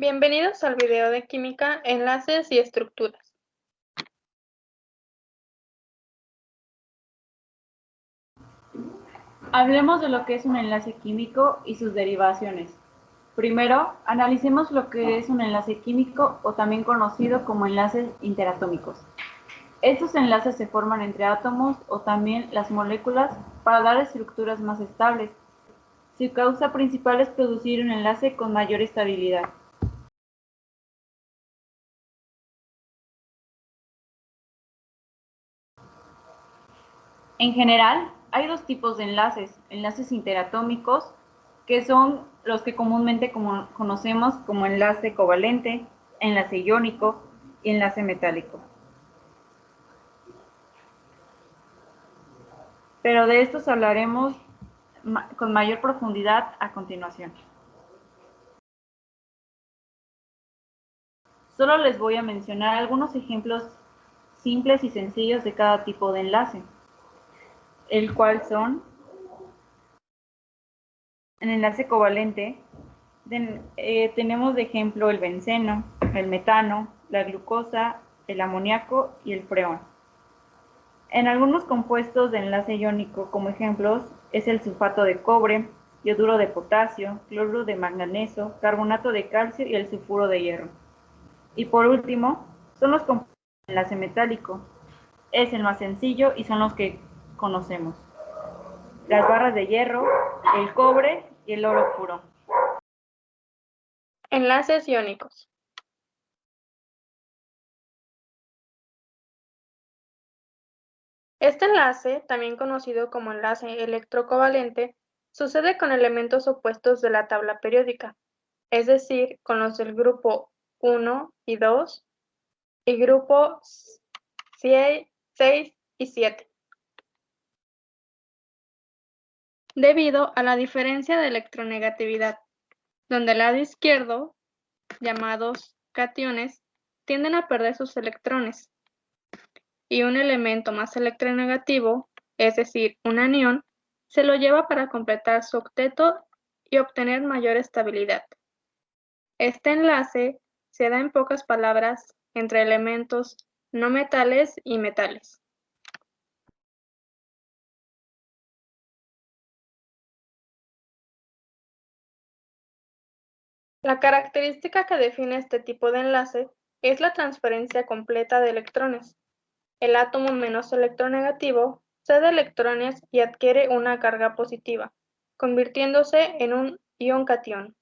Bienvenidos al video de química, enlaces y estructuras. Hablemos de lo que es un enlace químico y sus derivaciones. Primero, analicemos lo que es un enlace químico o también conocido como enlaces interatómicos. Estos enlaces se forman entre átomos o también las moléculas para dar estructuras más estables. Su causa principal es producir un enlace con mayor estabilidad. En general, hay dos tipos de enlaces interatómicos, que son los que comúnmente conocemos como enlace covalente, enlace iónico y enlace metálico. Pero de estos hablaremos con mayor profundidad a continuación. Solo les voy a mencionar algunos ejemplos simples y sencillos de cada tipo de enlace, el cual son: en enlace covalente tenemos de ejemplo el benceno, el metano, la glucosa, el amoníaco y el freón. En algunos compuestos de enlace iónico, como ejemplos, es el sulfato de cobre, yoduro de potasio, cloruro de manganeso, carbonato de calcio y el sulfuro de hierro. Y por último, son los compuestos de enlace metálico. Es el más sencillo y son los que conocemos: las barras de hierro, el cobre y el oro puro. Enlaces iónicos. Este enlace, también conocido como enlace electrocovalente, sucede con elementos opuestos de la tabla periódica, es decir, con los del grupo 1 y 2 y grupo 6 y 7. Debido a la diferencia de electronegatividad, donde el lado izquierdo, llamados cationes, tienden a perder sus electrones, y un elemento más electronegativo, es decir, un anión, se lo lleva para completar su octeto y obtener mayor estabilidad. Este enlace se da, en pocas palabras, entre elementos no metales y metales. La característica que define este tipo de enlace es la transferencia completa de electrones. El átomo menos electronegativo cede electrones y adquiere una carga positiva, convirtiéndose en un ion catión.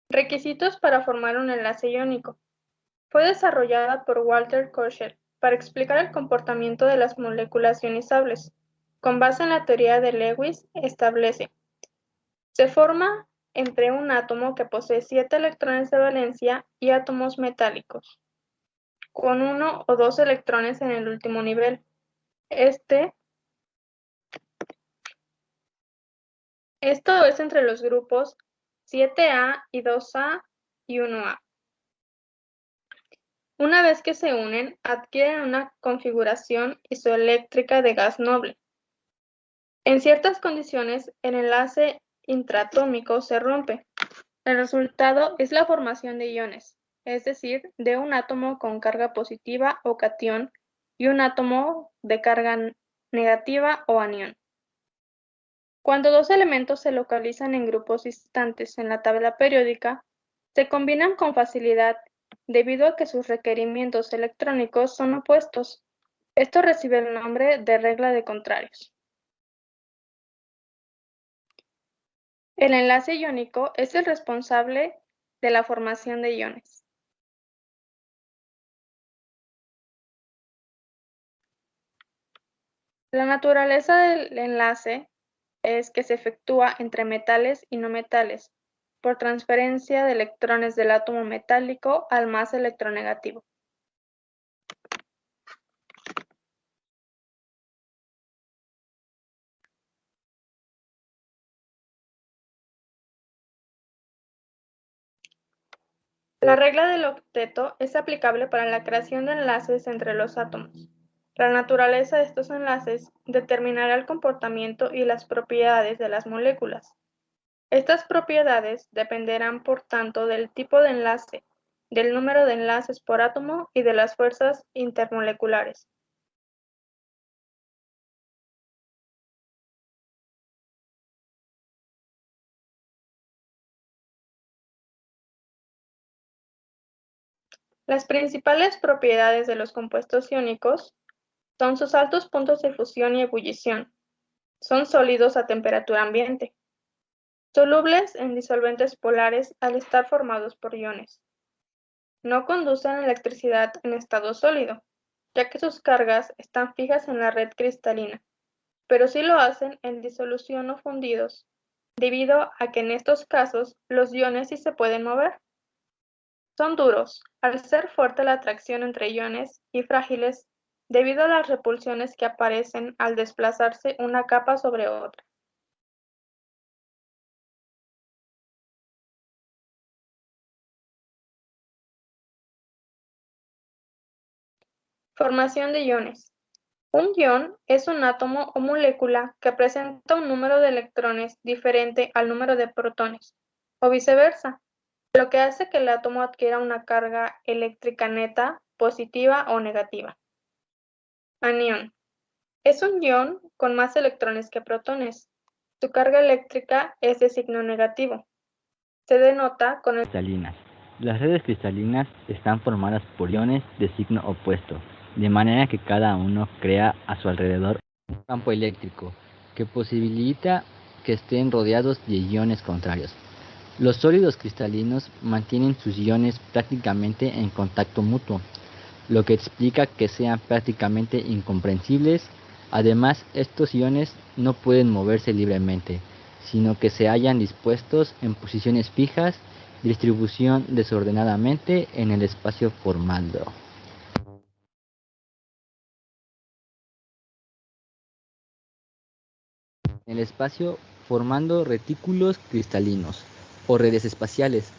Requisitos para formar un enlace iónico. Fue desarrollada por Walter Kocher para explicar el comportamiento de las moléculas ionizables. Con base en la teoría de Lewis, establece: se forma entre un átomo que posee 7 electrones de valencia y átomos metálicos, con 1 o 2 electrones en el último nivel. Esto es entre los grupos 7A y 2A y 1A. Una vez que se unen, adquieren una configuración isoeléctrica de gas noble. En ciertas condiciones, el enlace intraatómico se rompe. El resultado es la formación de iones, es decir, de un átomo con carga positiva o catión y un átomo de carga negativa o anión. Cuando dos elementos se localizan en grupos distantes en la tabla periódica, se combinan con facilidad debido a que sus requerimientos electrónicos son opuestos. Esto recibe el nombre de regla de contrarios. El enlace iónico es el responsable de la formación de iones. La naturaleza del enlace es que se efectúa entre metales y no metales, por transferencia de electrones del átomo metálico al más electronegativo. La regla del octeto es aplicable para la creación de enlaces entre los átomos. La naturaleza de estos enlaces determinará el comportamiento y las propiedades de las moléculas. Estas propiedades dependerán, por tanto, del tipo de enlace, del número de enlaces por átomo y de las fuerzas intermoleculares. Las principales propiedades de los compuestos iónicos son sus altos puntos de fusión y ebullición. Son sólidos a temperatura ambiente, solubles en disolventes polares al estar formados por iones. No conducen electricidad en estado sólido, ya que sus cargas están fijas en la red cristalina, pero sí lo hacen en disolución o fundidos, debido a que en estos casos los iones sí se pueden mover. Son duros, al ser fuerte la atracción entre iones, y frágiles, debido a las repulsiones que aparecen al desplazarse una capa sobre otra. Formación de iones. Un ion es un átomo o molécula que presenta un número de electrones diferente al número de protones, o viceversa, lo que hace que el átomo adquiera una carga eléctrica neta, positiva o negativa. Anión. Es un ion con más electrones que protones. Su carga eléctrica es de signo negativo. Se denota con el Cristalinas. Las redes cristalinas están formadas por iones de signo opuesto, de manera que cada uno crea a su alrededor un campo eléctrico que posibilita que estén rodeados de iones contrarios. Los sólidos cristalinos mantienen sus iones prácticamente en contacto mutuo, lo que explica que sean prácticamente incomprensibles. Además, estos iones no pueden moverse libremente, sino que se hallan dispuestos en posiciones fijas, distribución desordenadamente en el espacio formando. En el espacio formando retículos cristalinos o redes espaciales.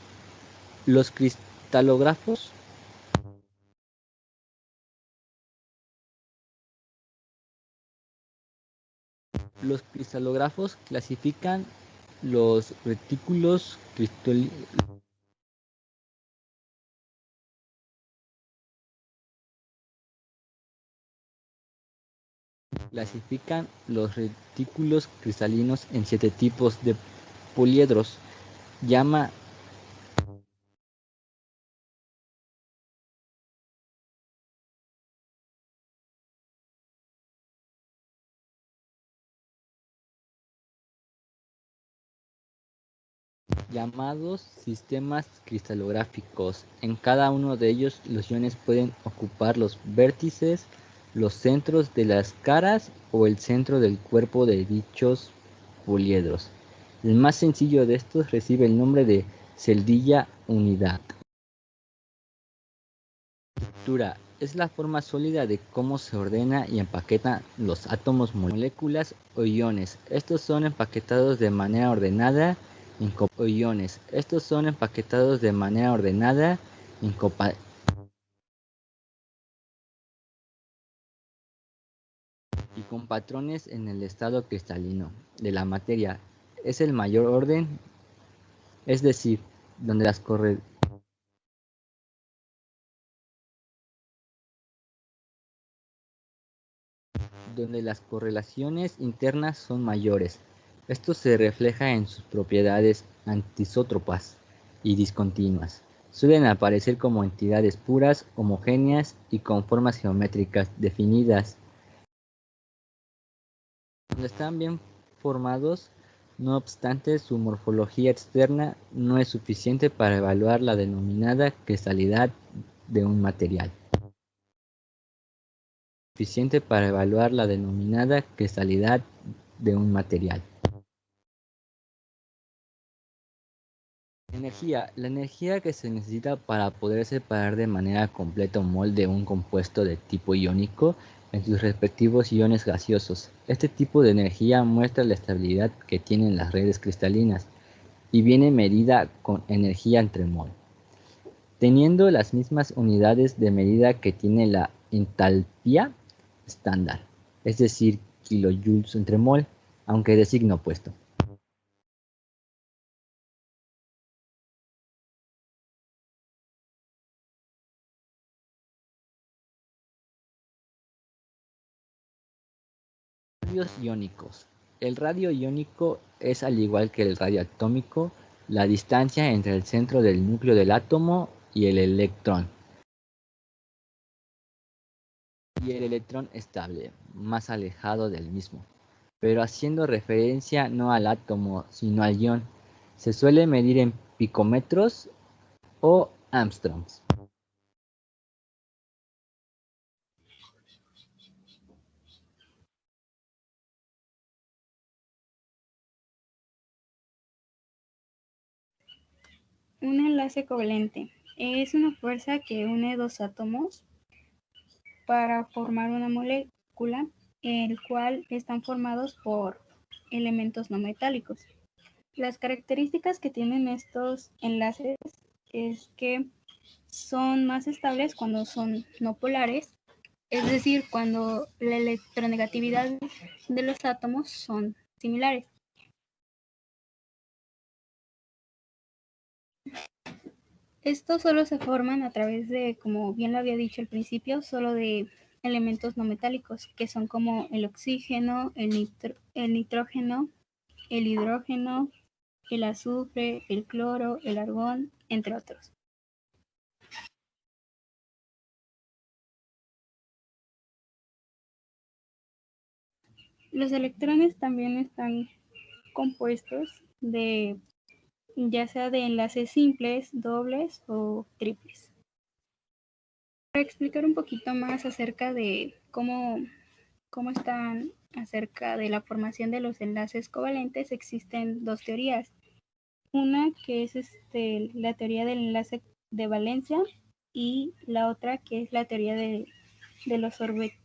Los cristalógrafos clasifican los retículos cristalinos en 7 tipos de poliedros, llamados sistemas cristalográficos. En cada uno de ellos los iones pueden ocupar los vértices, los centros de las caras o el centro del cuerpo de dichos poliedros. El más sencillo de estos recibe el nombre de celdilla unidad. Estructura es la forma sólida de cómo se ordena y empaquetan los átomos, moléculas o iones. Estos son empaquetados de manera ordenada en y con patrones en el estado cristalino de la materia. Es el mayor orden, es decir, donde las correlaciones internas son mayores. Esto se refleja en sus propiedades anisótropas y discontinuas. Suelen aparecer como entidades puras, homogéneas y con formas geométricas definidas. Cuando están bien formados, no obstante, su morfología externa no es suficiente para evaluar la denominada cristalidad de un material. Energía. La energía que se necesita para poder separar de manera completa un mol de un compuesto de tipo iónico en sus respectivos iones gaseosos. Este tipo de energía muestra la estabilidad que tienen las redes cristalinas y viene medida con energía entre mol. teniendo las mismas unidades de medida que tiene la entalpía estándar, es decir, kilojoules entre mol, aunque de signo opuesto. Radios iónicos. El radio iónico es, al igual que el radio atómico, la distancia entre el centro del núcleo del átomo y el electrón. Y el electrón estable, más alejado del mismo, pero haciendo referencia no al átomo, sino al ion. Se suele medir en picómetros o angstroms. Un enlace covalente es una fuerza que une dos átomos para formar una molécula, el cual están formados por elementos no metálicos. Las características que tienen estos enlaces es que son más estables cuando son no polares, es decir, cuando la electronegatividad de los átomos son similares. Estos solo se forman a través de, como bien lo había dicho al principio, solo de elementos no metálicos, que son como el oxígeno, el nitrógeno, el hidrógeno, el azufre, el cloro, el argón, entre otros. Los electrones también están compuestos de ya sea de enlaces simples, dobles o triples. Para explicar un poquito más acerca de cómo están acerca de la formación de los enlaces covalentes, existen dos teorías. Una que es la teoría del enlace de valencia y la otra que es la teoría de los orbitales.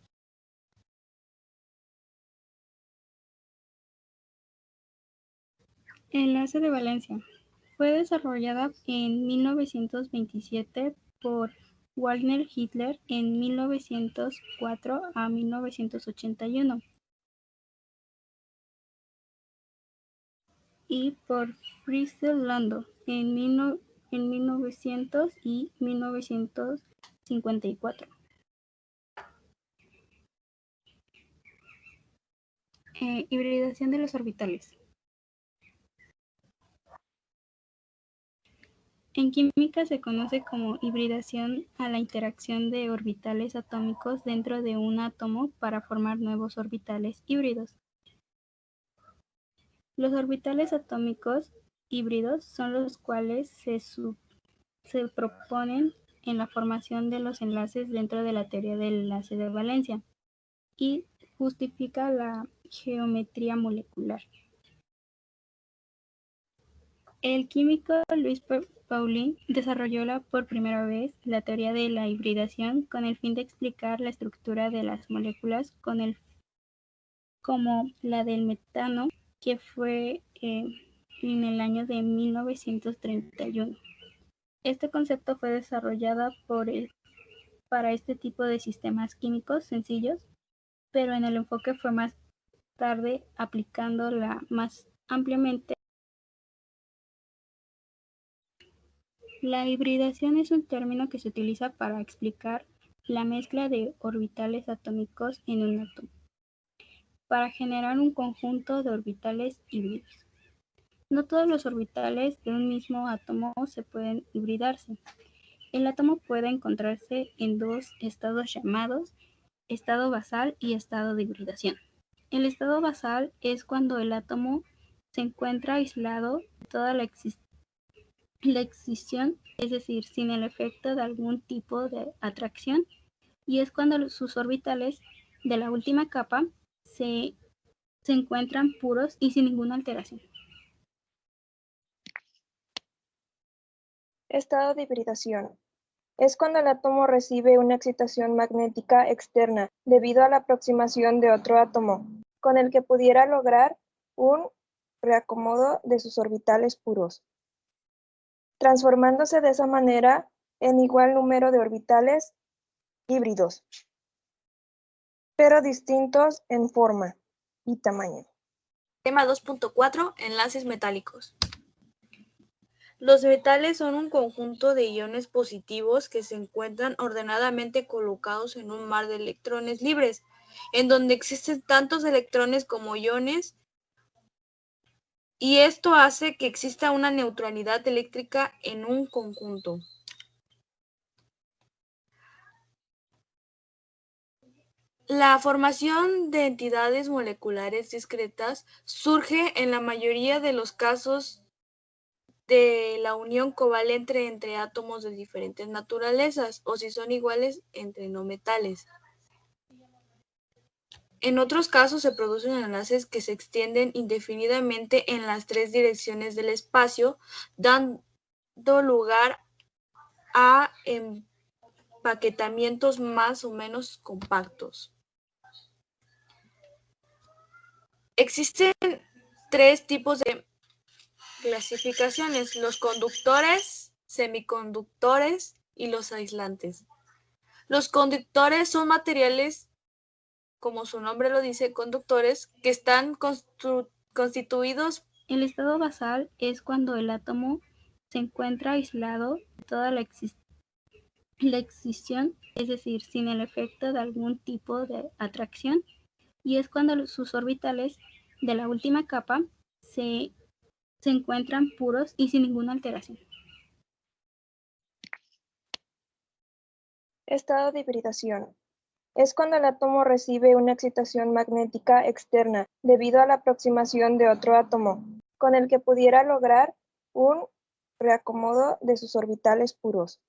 Enlace de valencia fue desarrollada en 1927 por Wagner Hitler en 1904 a 1981 y por Friedel Lando en 1900 y 1954. Hibridación de los orbitales. En química se conoce como hibridación a la interacción de orbitales atómicos dentro de un átomo para formar nuevos orbitales híbridos. Los orbitales atómicos híbridos son los cuales se proponen en la formación de los enlaces dentro de la teoría del enlace de valencia y justifica la geometría molecular. El químico Louis Pauling desarrolló por primera vez la teoría de la hibridación con el fin de explicar la estructura de las moléculas como la del metano, que fue en el año de 1931. Este concepto fue desarrollado para este tipo de sistemas químicos sencillos, pero en el enfoque fue más tarde aplicándola más ampliamente. La hibridación es un término que se utiliza para explicar la mezcla de orbitales atómicos en un átomo, para generar un conjunto de orbitales híbridos. No todos los orbitales de un mismo átomo se pueden hibridarse. El átomo puede encontrarse en dos estados llamados estado basal y estado de hibridación. El estado basal es cuando el átomo se encuentra aislado de toda la excisión, es decir, sin el efecto de algún tipo de atracción, y es cuando sus orbitales de la última capa se encuentran puros y sin ninguna alteración. Estado de hibridación. Es cuando el átomo recibe una excitación magnética externa debido a la aproximación de otro átomo, con el que pudiera lograr un reacomodo de sus orbitales puros, transformándose de esa manera en igual número de orbitales híbridos, pero distintos en forma y tamaño. Tema 2.4. Enlaces metálicos. Los metales son un conjunto de iones positivos que se encuentran ordenadamente colocados en un mar de electrones libres, en donde existen tantos electrones como iones, y esto hace que exista una neutralidad eléctrica en un conjunto. La formación de entidades moleculares discretas surge en la mayoría de los casos de la unión covalente entre átomos de diferentes naturalezas, o si son iguales entre no metales. En otros casos se producen enlaces que se extienden indefinidamente en las tres direcciones del espacio, dando lugar a empaquetamientos más o menos compactos. Existen tres tipos de clasificaciones: los conductores, semiconductores y los aislantes. Los conductores son materiales, como su nombre lo dice, conductores, que están constituidos. El estado basal es cuando el átomo se encuentra aislado de toda la excisión, es decir, sin el efecto de algún tipo de atracción, y es cuando sus orbitales de la última capa se encuentran puros y sin ninguna alteración. Estado de hibridación. Es cuando el átomo recibe una excitación magnética externa debido a la aproximación de otro átomo, con el que pudiera lograr un reacomodo de sus orbitales puros,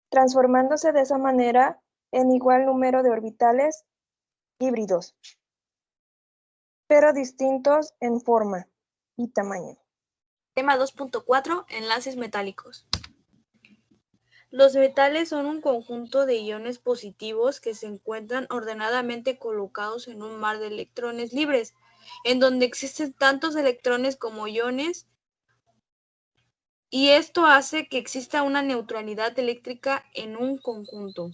transformándose de esa manera en igual número de orbitales híbridos, pero distintos en forma y tamaño. Tema 2.4. Enlaces metálicos. Los metales son un conjunto de iones positivos que se encuentran ordenadamente colocados en un mar de electrones libres, en donde existen tantos electrones como iones, y esto hace que exista una neutralidad eléctrica en un conjunto.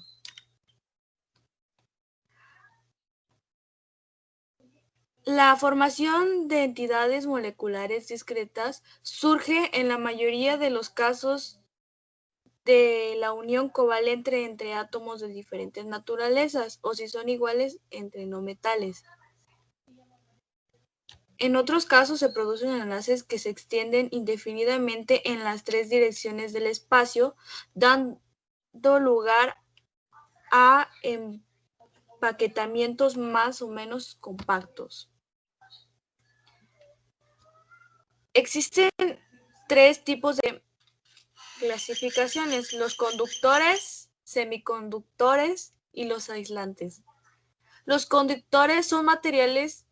La formación de entidades moleculares discretas surge en la mayoría de los casos de la unión covalente entre átomos de diferentes naturalezas, o si son iguales entre no metales. En otros casos se producen enlaces que se extienden indefinidamente en las tres direcciones del espacio, dando lugar a empaquetamientos más o menos compactos. Existen tres tipos de clasificaciones: los conductores, semiconductores y los aislantes. Los conductores son materiales,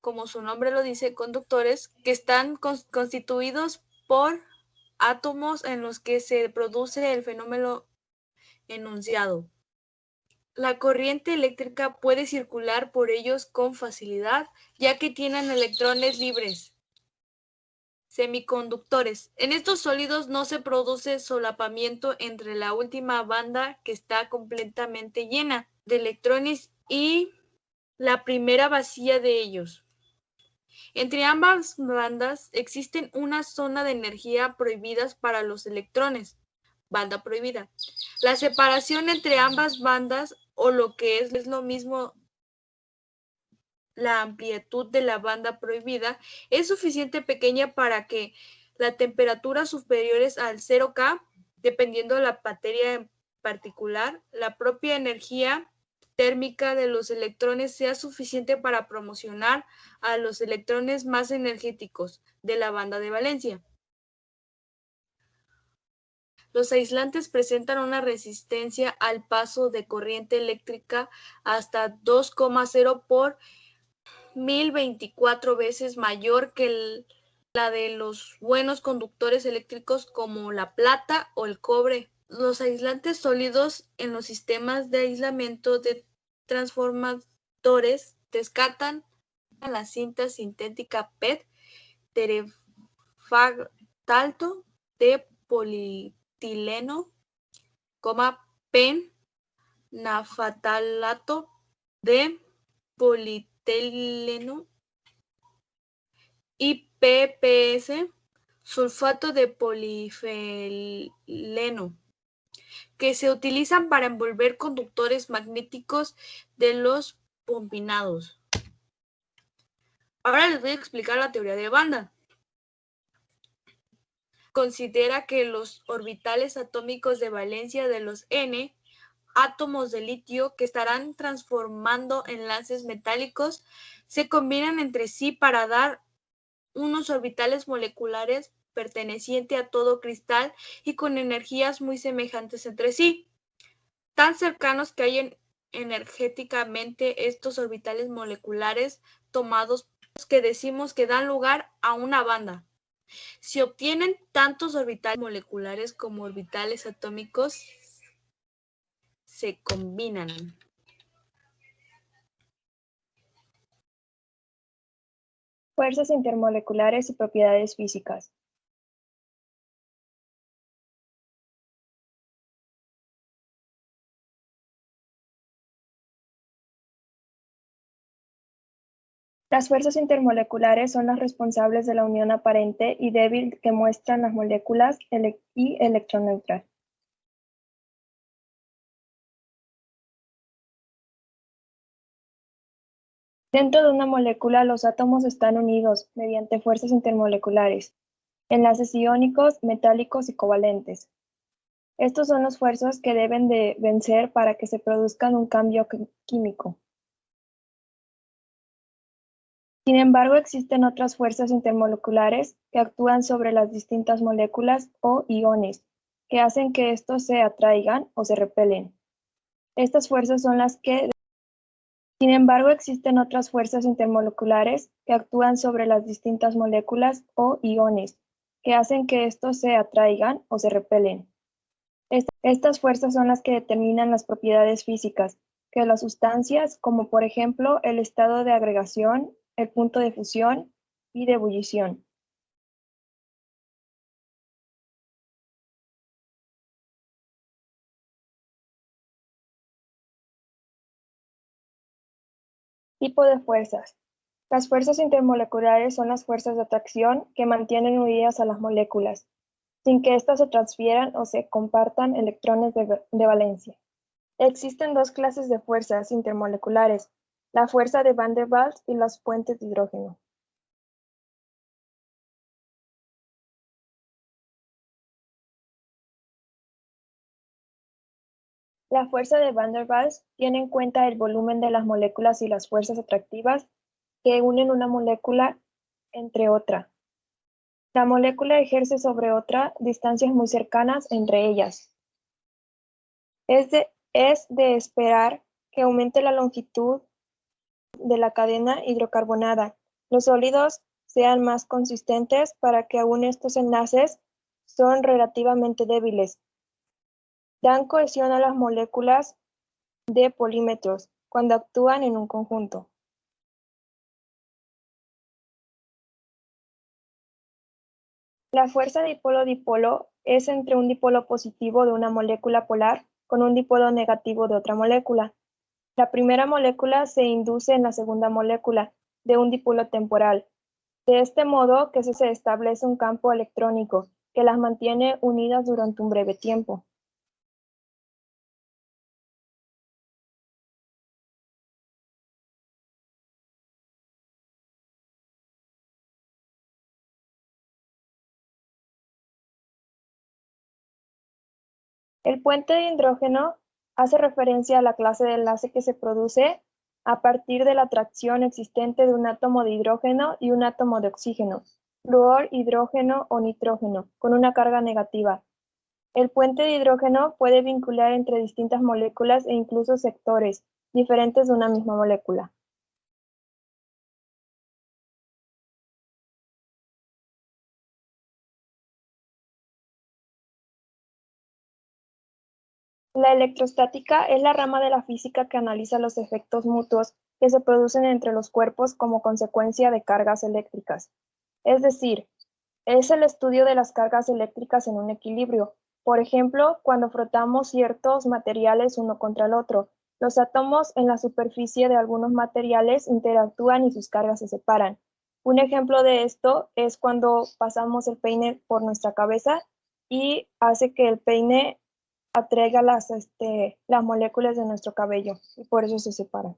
como su nombre lo dice, conductores, que están constituidos por átomos en los que se produce el fenómeno enunciado. La corriente eléctrica puede circular por ellos con facilidad, ya que tienen electrones libres. Semiconductores. En estos sólidos no se produce solapamiento entre la última banda, que está completamente llena de electrones, y la primera vacía de ellos. Entre ambas bandas existen una zona de energía prohibidas para los electrones, banda prohibida. La separación entre ambas bandas, o lo que es lo mismo, la amplitud de la banda prohibida, es suficiente pequeña para que las temperaturas superiores al 0K, dependiendo de la materia en particular, la propia energía térmica de los electrones sea suficiente para promocionar a los electrones más energéticos de la banda de valencia. Los aislantes presentan una resistencia al paso de corriente eléctrica hasta 2,0 por 1024 veces mayor que la de los buenos conductores eléctricos como la plata o el cobre. Los aislantes sólidos en los sistemas de aislamiento de transformadores descartan la cinta sintética PET terefactalto de polietileno, pennafatalato de polietileno y PPS, sulfato de polifenileno, que se utilizan para envolver conductores magnéticos de los bombinados. Ahora les voy a explicar la teoría de banda. Considera que los orbitales atómicos de valencia de los N átomos de litio que estarán transformando enlaces metálicos se combinan entre sí para dar unos orbitales moleculares pertenecientes a todo cristal y con energías muy semejantes entre sí, tan cercanos que hay energéticamente estos orbitales moleculares tomados que decimos que dan lugar a una banda. Si obtienen tantos orbitales moleculares como orbitales atómicos, se combinan. Fuerzas intermoleculares y propiedades físicas. Las fuerzas intermoleculares son las responsables de la unión aparente y débil que muestran las moléculas y electroneutral. Dentro de una molécula, los átomos están unidos mediante fuerzas intermoleculares, enlaces iónicos, metálicos y covalentes. Estos son las fuerzas que deben de vencer para que se produzca un cambio químico. Sin embargo, existen otras fuerzas intermoleculares que actúan sobre las distintas moléculas o iones, que hacen que estos se atraigan o se repelen. Estas fuerzas son las que... Sin embargo, existen otras fuerzas intermoleculares que actúan sobre las distintas moléculas o iones, que hacen que estos se atraigan o se repelen. Estas fuerzas son las que determinan las propiedades físicas que las sustancias, como por ejemplo el estado de agregación, el punto de fusión y de ebullición. Tipo de fuerzas. Las fuerzas intermoleculares son las fuerzas de atracción que mantienen unidas a las moléculas, sin que éstas se transfieran o se compartan electrones de valencia. Existen dos clases de fuerzas intermoleculares, la fuerza de Van der Waals y los puentes de hidrógeno. La fuerza de Van der Waals tiene en cuenta el volumen de las moléculas y las fuerzas atractivas que unen una molécula entre otra. La molécula ejerce sobre otra distancias muy cercanas entre ellas. Es de esperar que aumente la longitud de la cadena hidrocarbonada. Los sólidos sean más consistentes para que aún estos enlaces son relativamente débiles. Dan cohesión a las moléculas de polímetros cuando actúan en un conjunto. La fuerza dipolo-dipolo es entre un dipolo positivo de una molécula polar con un dipolo negativo de otra molécula. La primera molécula se induce en la segunda molécula de un dipolo temporal. De este modo que se establece un campo electrónico que las mantiene unidas durante un breve tiempo. El puente de hidrógeno hace referencia a la clase de enlace que se produce a partir de la atracción existente de un átomo de hidrógeno y un átomo de oxígeno, fluor, hidrógeno o nitrógeno, con una carga negativa. El puente de hidrógeno puede vincular entre distintas moléculas e incluso sectores diferentes de una misma molécula. La electrostática es la rama de la física que analiza los efectos mutuos que se producen entre los cuerpos como consecuencia de cargas eléctricas. Es decir, es el estudio de las cargas eléctricas en un equilibrio, Por ejemplo, cuando frotamos ciertos materiales uno contra el otro, los átomos en la superficie de algunos materiales interactúan y sus cargas se separan. Un ejemplo de esto es cuando pasamos el peine por nuestra cabeza y hace que el peine atraiga las moléculas de nuestro cabello y por eso se separan.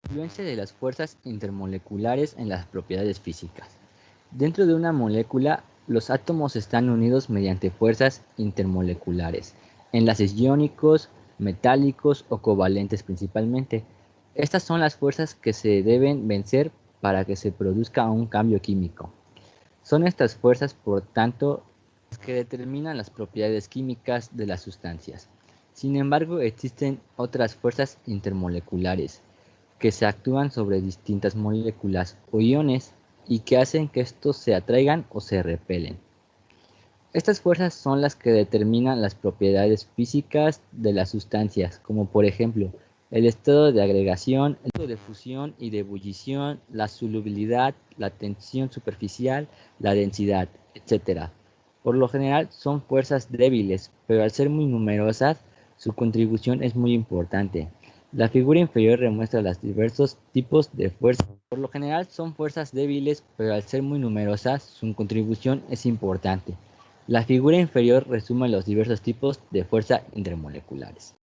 Influencia de las fuerzas intermoleculares en las propiedades físicas. Dentro de una molécula, los átomos están unidos mediante fuerzas intermoleculares, enlaces iónicos, metálicos o covalentes principalmente. Estas son las fuerzas que se deben vencer para que se produzca un cambio químico. Son estas fuerzas, por tanto, las que determinan las propiedades químicas de las sustancias. Sin embargo, existen otras fuerzas intermoleculares que se actúan sobre distintas moléculas o iones y que hacen que estos se atraigan o se repelen. Estas fuerzas son las que determinan las propiedades físicas de las sustancias, como por ejemplo el estado de agregación, el estado de fusión y de ebullición, la solubilidad, la tensión superficial, la densidad, etc. Por lo general son fuerzas débiles, pero al ser muy numerosas, su contribución es muy importante. La figura inferior demuestra los diversos tipos de fuerzas. Por lo general son fuerzas débiles, pero al ser muy numerosas, su contribución es importante. La figura inferior resume los diversos tipos de fuerzas intermoleculares.